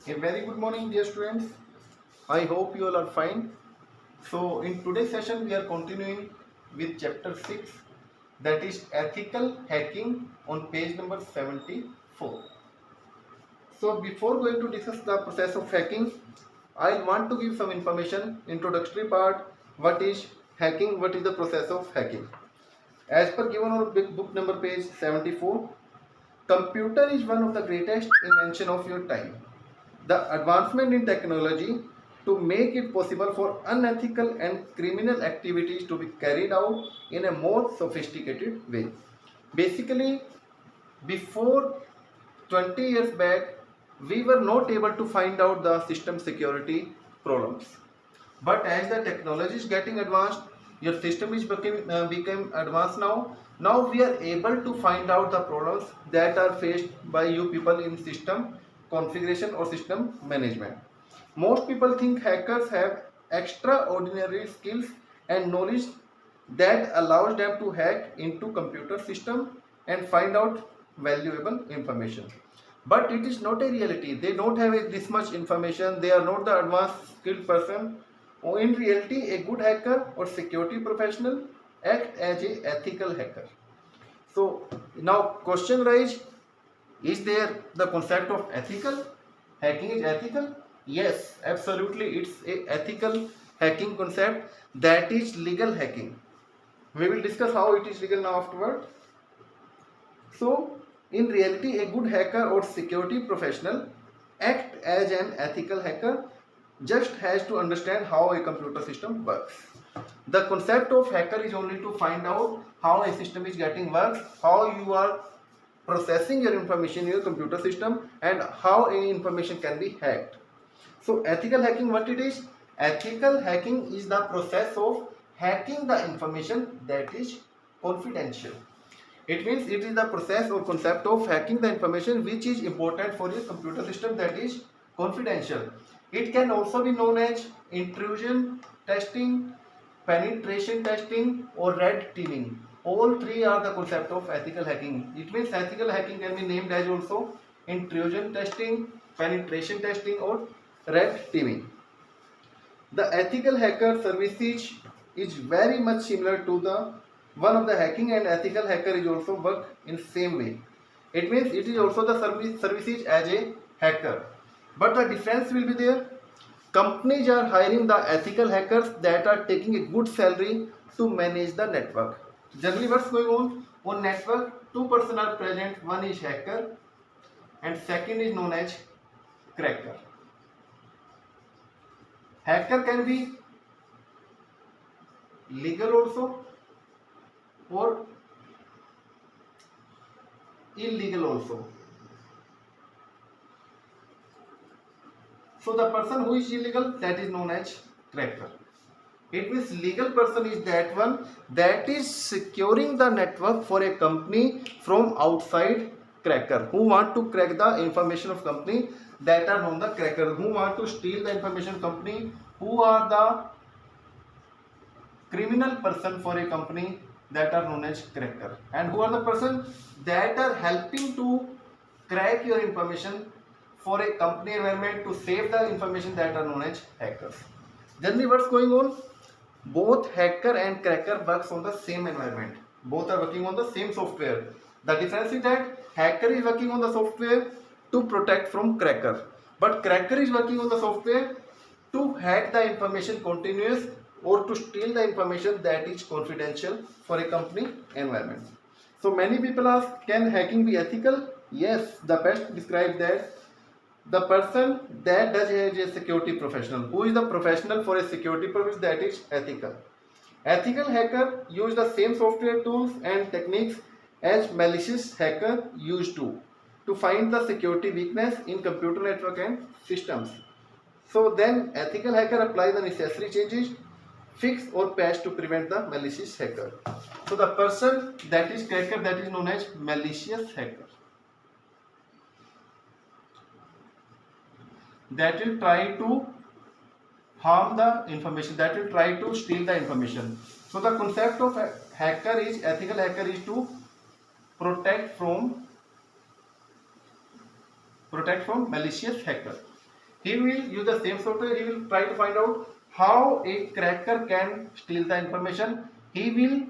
A very good morning, dear students. I hope you all are fine. So, in today's session, we are continuing with chapter 6, that is ethical hacking, on page number 74. So, before going to discuss the process of hacking, I want to give some information, introductory part, what is hacking, what is the process of hacking. As per given on book number page 74, computer is one of the greatest invention of your time. The advancement in technology to make it possible for unethical and criminal activities to be carried out in a more sophisticated way. Basically, before 20 years back, we were not able to find out the system security problems. But as the technology is getting advanced, your system is became advanced now. Now we are able to find out the problems that are faced by you people in system configuration or system management. Most people think hackers have extraordinary skills and knowledge that allows them to hack into computer system and find out valuable information. But it is not a reality. They don't have this much information. They are not the advanced skilled person. Or in reality, a good hacker or security professional act as a ethical hacker. So now question rise, is there the concept of ethical? Hacking is ethical? Yes, absolutely. It's a ethical hacking concept, that is legal hacking. We will discuss how it is legal now afterward. So, in reality, a good hacker or security professional act as an ethical hacker, just has to understand how a computer system works. The concept of hacker is only to find out how a system is getting works, how you are processing your information in your computer system, and how any information can be hacked. So ethical hacking, what it is? Ethical hacking is the process of hacking the information that is confidential. It means it is the process or concept of hacking the information which is important for your computer system, that is confidential. It can also be known as intrusion testing, penetration testing, or red teaming. All three are the concept of ethical hacking. It means ethical hacking can be named as also intrusion testing, penetration testing, or red teaming. The ethical hacker services is very much similar to the one of the hacking, and ethical hacker is also work in same way. It means it is also the services as a hacker, but the difference will be there. Companies are hiring the ethical hackers that are taking a good salary to manage the network. Generally, what's going on network? Two persons are present. One is hacker, and second is known as cracker. Hacker can be legal also or illegal also. So the person who is illegal, that is known as cracker. It means legal person is that one that is securing the network for a company from outside cracker, who want to crack the information of company, that are known the cracker, who want to steal the information company, who are the criminal person for a company, that are known as cracker, and who are the person that are helping to crack your information for a company environment to save the information, that are known as hackers. Generally, what's going on? Both hacker and cracker works on the same environment. Both are working on the same software. The difference is that hacker is working on the software to protect from cracker, but cracker is working on the software to hack the information continuous or to steal the information that is confidential for a company environment. So many people ask, can hacking be ethical? Yes, the best describe that the person that does as a security professional. Who is the professional for a security purpose? That is ethical. Ethical hacker use the same software tools and techniques as malicious hacker used to find the security weakness in computer network and systems. So then ethical hacker apply the necessary changes, fix or patch to prevent the malicious hacker. So the person that is cracker, that is known as malicious hacker, that will try to harm the information, that will try to steal the information. So the concept of hacker is, ethical hacker is to protect from malicious hacker. He will use the same software. He will try to find out how a cracker can steal the information. He will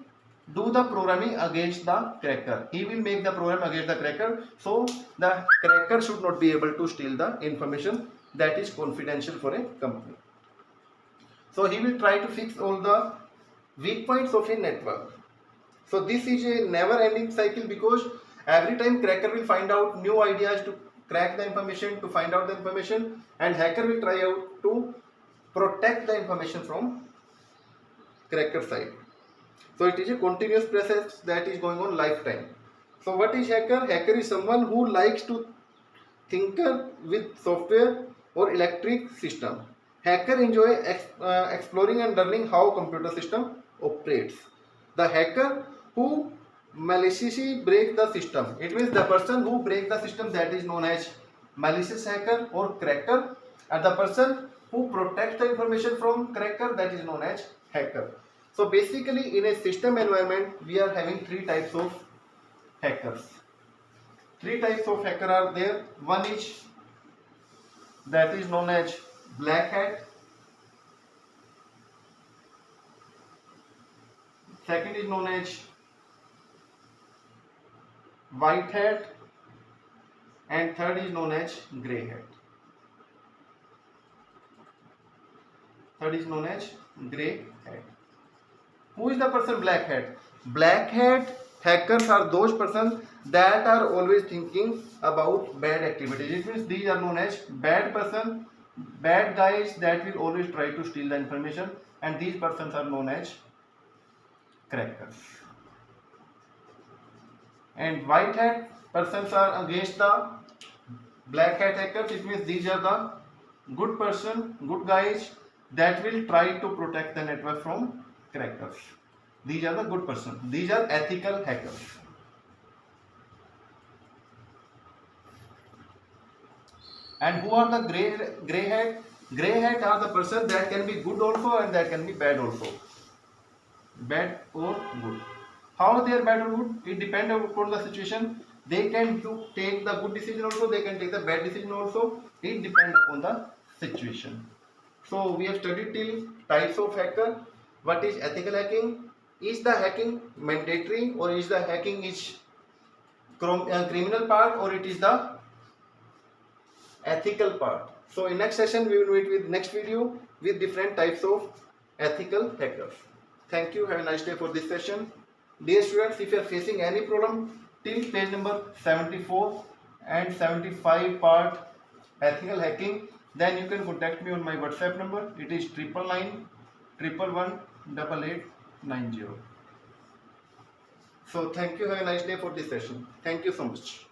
do the programming against the cracker. He will make the program against the cracker, so the cracker should not be able to steal the information that is confidential for a company. So he will try to fix all the weak points of a network. So this is a never ending cycle, because every time cracker will find out new ideas to crack the information, to find out the information, and hacker will try out to protect the information from cracker side. So it is a continuous process that is going on lifetime. So what is hacker? Hacker is someone who likes to tinker with software or electric system. Hacker enjoy exploring and learning how computer system operates. The hacker who maliciously break the system. It means the person who break the system, that is known as malicious hacker or cracker, and the person who protects the information from cracker, that is known as hacker. So basically in a system environment we are having three types of hackers. Three types of hacker are there. One is that is known as black hat. Second is known as white hat, and third is known as grey hat. Third is known as grey hat. Who is the person black hat? Black hat hackers are those persons that are always thinking about bad activities. It means these are known as bad person, bad guys that will always try to steal the information, and these persons are known as crackers. And white hat persons are against the black hat hackers. It means these are the good person, good guys that will try to protect the network from crackers. These are the good persons. These are ethical hackers. And who are the grey hat? Grey hat are the person that can be good also and that can be bad also. Bad or good. How they are bad or good? It depends upon the situation. They can take the good decision also. They can take the bad decision also. It depends upon the situation. So we have studied till types of hacker. What is ethical hacking? Is the hacking mandatory, or is the hacking is criminal part, or it is the ethical part? So in next session we will meet with next video with different types of ethical hackers. Thank you. Have a nice day for this session. Dear students, if you are facing any problem till page number 74 and 75 part ethical hacking, then you can contact me on my WhatsApp number. It is 999 111 8890. So thank you. Have a nice day for this session. Thank you so much.